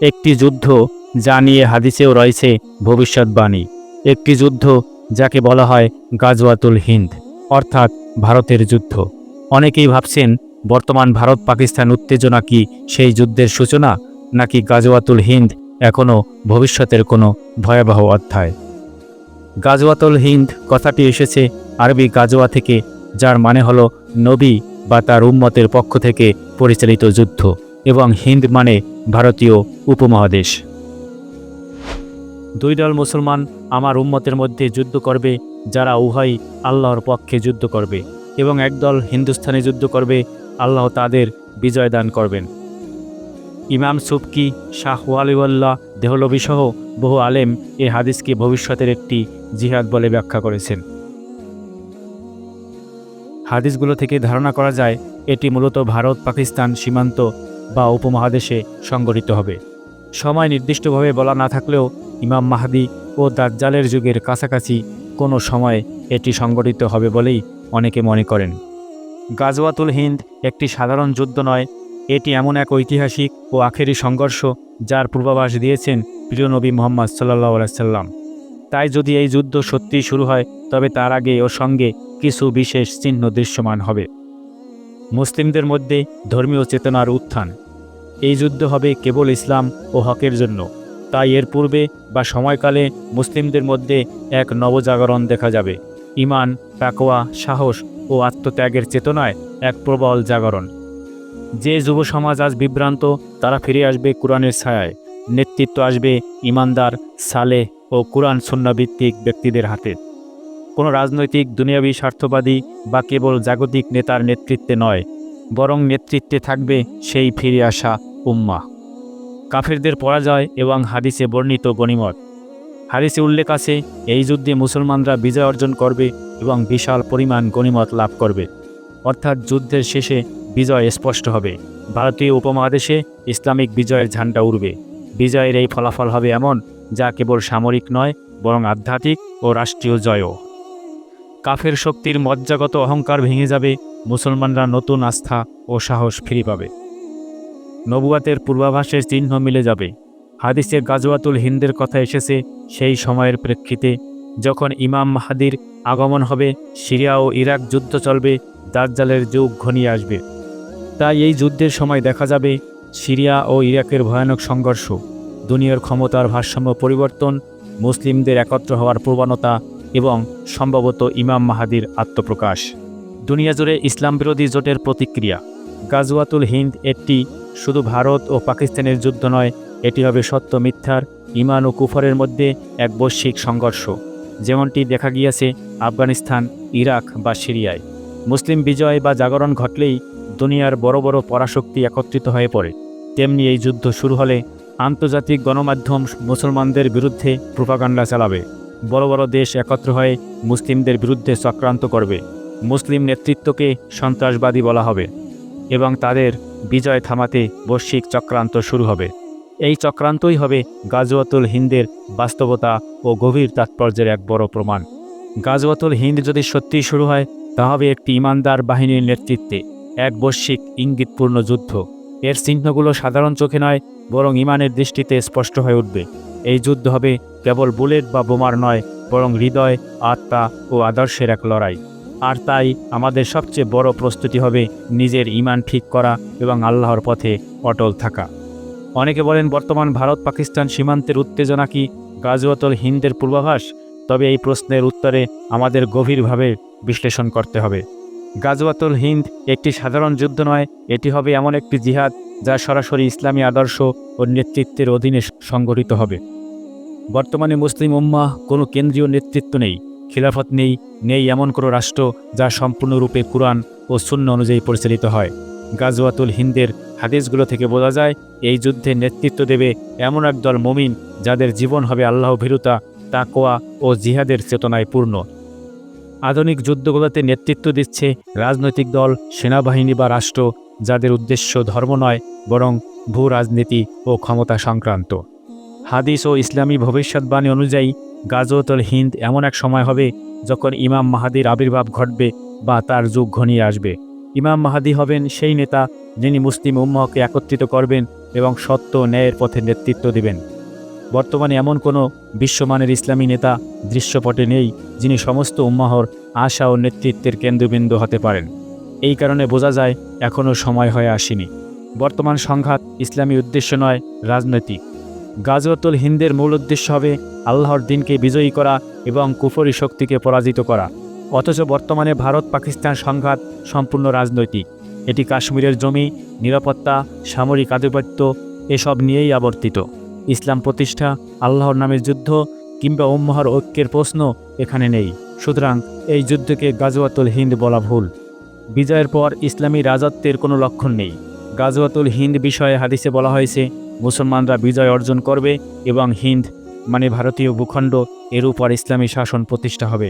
একটি যুদ্ধ যা নিয়ে হাদিসেও রয়েছে ভবিষ্যৎবাণী, একটি যুদ্ধ যাকে বলা হয় গাজওয়াতুল হিন্দ, অর্থাৎ ভারতের যুদ্ধ। অনেকেই ভাবছেন বর্তমান ভারত পাকিস্তান উত্তেজনা কি সেই যুদ্ধের সূচনা, নাকি গাজওয়াতুল হিন্দ এখনও ভবিষ্যতের কোনো ভয়াবহ অধ্যায়। গাজওয়াতুল হিন্দ কথাটি এসেছে আরবি গাজওয়া থেকে, যার মানে হলো নবী বা তার উম্মতের পক্ষ থেকে পরিচালিত যুদ্ধ, এবং হিন্দ মানে ভারতীয় উপমহাদেশ। দুই দল মুসলমান আমার উম্মতের মধ্যে যুদ্ধ করবে, যারা উভয় আল্লাহর পক্ষে যুদ্ধ করবে, এবং একদল হিন্দুস্তানে যুদ্ধ করবে, আল্লাহ তাদের বিজয় দান করবেন। ইমাম সুবকি, শাহ ওয়ালিউল্লাহ দেহলভী সহ বহু আলেম এ হাদিসকে ভবিষ্যতের একটি জিহাদ বলে ব্যাখ্যা করেছেন। হাদিসগুলো থেকে ধারণা করা যায় এটি মূলত ভারত পাকিস্তান সীমান্ত বা উপমহাদেশে সংঘটিত হবে। সময় নির্দিষ্টভাবে বলা না থাকলেও ইমাম মাহদি ও দাজ্জালের যুগের কাছাকাছি কোনো সময় এটি সংঘটিত হবে বলেই অনেকে মনে করেন। গাজওয়াতুল হিন্দ একটি সাধারণ যুদ্ধ নয়, এটি এমন এক ঐতিহাসিক ও আখেরি সংঘর্ষ যার পূর্বাভাস দিয়েছেন প্রিয় নবী মুহাম্মদ সাল্লাল্লাহু আলাইহি সাল্লাম। তাই যদি এই যুদ্ধ সত্যিই শুরু হয়, তবে তার আগে ওর সঙ্গে কিছু বিশেষ চিহ্ন দৃশ্যমান হবে। মুসলিমদের মধ্যে ধর্মীয় চেতনার উত্থান। এই যুদ্ধ হবে কেবল ইসলাম ও হকের জন্য, তাই এর পূর্বে বা সময়কালে মুসলিমদের মধ্যে এক নবজাগরণ দেখা যাবে। ঈমান, তাকওয়া, সাহস ও আত্মত্যাগের চেতনায় এক প্রবল জাগরণ। যে যুব সমাজ আজ বিভ্রান্ত, তারা ফিরে আসবে কোরআনের ছায়ায়। নেতৃত্ব আসবে ঈমানদার, সালেহ ও কোরআন সুন্নাহ ভিত্তিক ব্যক্তিদের হাতে। কোনো রাজনৈতিক দুনিয়াবী স্বার্থবাদী বা কেবল জাগতিক নেতার নেতৃত্বে নয়, বরং নেতৃত্বে থাকবে সেই ফিরে আসা উম্মাহ। কাফেরদের পরাজয় এবং হাদিসে বর্ণিত গনিমত। হাদিসে উল্লেখ আছে এই যুদ্ধে মুসলমানরা বিজয় অর্জন করবে এবং বিশাল পরিমাণ গনিমত লাভ করবে, অর্থাৎ যুদ্ধের শেষে বিজয় স্পষ্ট হবে। ভারতীয় উপমহাদেশে ইসলামিক বিজয়ের ঝান্ডা উড়বে। বিজয়ের এই ফলাফল হবে এমন যা কেবল সামরিক নয়, বরং আধ্যাত্মিক ও রাষ্ট্রীয় জয়ও। কাফের শক্তির মজ্জাগত অহংকার ভেঙে যাবে, মুসলমানরা নতুন আস্থা ও সাহস ফিরে পাবে। নবুয়াতের পূর্বাভাসের চিহ্ন মিলে যাবে। হাদিসে গাজওয়াতুল হিন্দের কথা এসেছে সেই সময়ের প্রেক্ষিতে, যখন ইমাম মাহদির আগমন হবে, সিরিয়া ও ইরাক যুদ্ধ চলবে, দাজ্জালের যুগ ঘনিয়ে আসবে। তাই এই যুদ্ধের সময় দেখা যাবে সিরিয়া ও ইরাকের ভয়ানক সংঘর্ষ, দুনিয়ার ক্ষমতার ভারসাম্য পরিবর্তন, মুসলিমদের একত্র হওয়ার প্রবণতা এবং সম্ভবত ইমাম মাহদির আত্মপ্রকাশ। দুনিয়া জুড়ে ইসলাম বিরোধী জোটের প্রতিক্রিয়া। গাজওয়াতুল হিন্দ একটি শুধু ভারত ও পাকিস্তানের যুদ্ধ নয়, এটি হবে সত্য মিথ্যার, ঈমান ও কুফরের মধ্যে এক বৈশ্বিক সংঘর্ষ, যেমনটি দেখা গিয়েছে আফগানিস্তান, ইরাক বা সিরিয়ায়। মুসলিম বিজয় বা জাগরণ ঘটলেই দুনিয়ার বড় বড় পরাশক্তি একত্রিত হয়ে পড়ে। তেমনি এই যুদ্ধ শুরু হলে আন্তর্জাতিক গণমাধ্যম মুসলমানদের বিরুদ্ধে প্রোপাগান্ডা চালাবে। বড় বড় দেশ একত্র হয়ে মুসলিমদের বিরুদ্ধে চক্রান্ত করবে। মুসলিম নেতৃত্বকে সন্ত্রাসবাদী বলা হবে এবং তাদের বিজয় থামাতে বৈশ্বিক চক্রান্ত শুরু হবে। এই চক্রান্তই হবে গাজওয়াতুল হিন্দের বাস্তবতা ও গভীর তাৎপর্যের এক বড় প্রমাণ। গাজওয়াতুল হিন্দ যদি সত্যিই শুরু হয়, তা হবে একটি ঈমানদার বাহিনীর নেতৃত্বে এক বৈশ্বিক ইঙ্গিতপূর্ণ যুদ্ধ। এর চিহ্নগুলো সাধারণ চোখে নয়, বরং ঈমানের দৃষ্টিতে স্পষ্ট হয়ে উঠবে। এই যুদ্ধ হবে কেবল বুলেট বা বোমার নয়, বরং হৃদয়, আত্মা ও আদর্শের এক লড়াই। আর তাই আমাদের সবচেয়ে বড় প্রস্তুতি হবে নিজের ঈমান ঠিক করা এবং আল্লাহর পথে অটল থাকা। অনেকে বলেন বর্তমান ভারত পাকিস্তান সীমান্তের উত্তেজনা কি গাজওয়াতুল হিন্দের পূর্বাভাস? তবে এই প্রশ্নের উত্তরে আমাদের গভীরভাবে বিশ্লেষণ করতে হবে। গাজওয়াতুল হিন্দ একটি সাধারণ যুদ্ধ নয়, এটি হবে এমন একটি জিহাদ যা সরাসরি ইসলামী আদর্শ ও নেতৃত্বের অধীনে সংগঠিত হবে। বর্তমানে মুসলিম উম্মাহ কোনো কেন্দ্রীয় নেতৃত্ব নেই, খিলাফত নেই, নেই এমন কোনো রাষ্ট্র যা সম্পূর্ণরূপে কুরআন ও সুন্নাহ অনুযায়ী পরিচালিত হয়। গাজওয়াতুল হিন্দের হাদিসগুলো থেকে বোঝা যায় এই যুদ্ধে নেতৃত্ব দেবে এমন একদল মুমিন যাদের জীবন হবে আল্লাহ ভীরুতা, তাকওয়া ও জিহাদের চেতনায় পূর্ণ। আধুনিক যুদ্ধগুলোতে নেতৃত্ব দিচ্ছে রাজনৈতিক দল, সেনাবাহিনী বা রাষ্ট্র যাদের উদ্দেশ্য ধর্ম নয়, বরং ভূ রাজনীতি ও ক্ষমতা সংক্রান্ত। হাদিস ও ইসলামী ভবিষ্যৎবাণী অনুযায়ী গাজওয়াতুল হিন্দ এমন এক সময় হবে যখন ইমাম মাহদির আবির্ভাব ঘটবে বা তার যুগ ঘনিয়ে আসবে। ইমাম মাহদি হবেন সেই নেতা যিনি মুসলিম উম্মাহকে একত্রিত করবেন এবং সত্য ও ন্যায়ের পথে নেতৃত্ব দিবেন। বর্তমানে এমন কোনো বিশ্বমানের ইসলামী নেতা দৃশ্যপটে নেই যিনি সমস্ত উম্মাহর আশা ও নেতৃত্বের কেন্দ্রবিন্দু হতে পারেন। এই কারণে বোঝা যায় এখনও সময় হয়ে আসেনি। বর্তমান সংঘাত ইসলামী উদ্দেশ্য নয়, রাজনৈতিক। গাজওয়াতুল হিন্দের মূল উদ্দেশ্য হবে আল্লাহর দিনকে বিজয়ী করা এবং কুফরি শক্তিকে পরাজিত করা। অথচ বর্তমানে ভারত পাকিস্তান সংঘাত সম্পূর্ণ রাজনৈতিক। এটি কাশ্মীরের জমি, নিরাপত্তা, সামরিক আধিপত্য এসব নিয়েই আবর্তিত। ইসলাম প্রতিষ্ঠা, আল্লাহর নামের যুদ্ধ কিংবা উম্মাহর ঐক্যের প্রশ্ন এখানে নেই। সুতরাং এই যুদ্ধকে গাজওয়াতুল হিন্দ বলা ভুল। বিজয়ের পর ইসলামী রাজত্বের কোনো লক্ষণ নেই। গাজওয়াতুল হিন্দ বিষয়ে হাদিসে বলা হয়েছে মুসলমানরা বিজয় অর্জন করবে এবং হিন্দ মানে ভারতীয় ভূখণ্ড এর উপর ইসলামী শাসন প্রতিষ্ঠা হবে।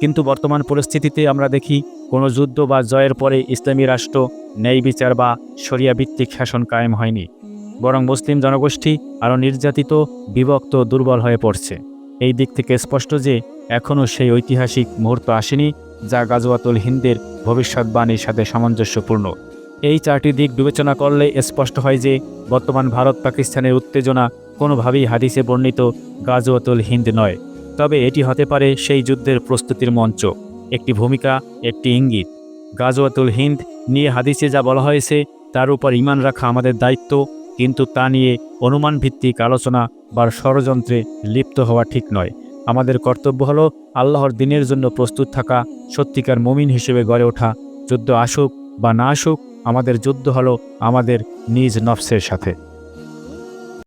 কিন্তু বর্তমান পরিস্থিতিতে আমরা দেখি কোনো যুদ্ধ বা জয়ের পরে ইসলামী রাষ্ট্র, ন্যায় বিচার বা শরিয়া ভিত্তিক শাসন কায়েম হয়নি, বরং মুসলিম জনগোষ্ঠী আরও নির্যাতিত, বিভক্ত, দুর্বল হয়ে পড়ছে। এই দিক থেকে স্পষ্ট যে এখনও সেই ঐতিহাসিক মুহূর্ত আসেনি যা গাজওয়াতুল হিন্দের ভবিষ্যৎবাণীর সাথে সামঞ্জস্যপূর্ণ। এই চারটি দিক বিবেচনা করলে স্পষ্ট হয় যে বর্তমান ভারত পাকিস্তানের উত্তেজনা কোনোভাবেই হাদিসে বর্ণিত গাজওয়াতুল হিন্দ নয়। তবে এটি হতে পারে সেই যুদ্ধের প্রস্তুতির মঞ্চ, একটি ভূমিকা, একটি ইঙ্গিত। গাজওয়াতুল হিন্দ নিয়ে হাদিসে যা বলা হয়েছে তার উপর ঈমান রাখা আমাদের দায়িত্ব, কিন্তু তা নিয়ে অনুমান ভিত্তিক আলোচনা বা ষড়যন্ত্রে লিপ্ত হওয়া ঠিক নয়। আমাদের কর্তব্য হলো আল্লাহর দিনের জন্য প্রস্তুত থাকা, সত্যিকার মুমিন হিসেবে গড়ে ওঠা। যুদ্ধ আসুক বা না আসুক, আমাদের যুদ্ধ হলো আমাদের নিজ নফসের সাথে।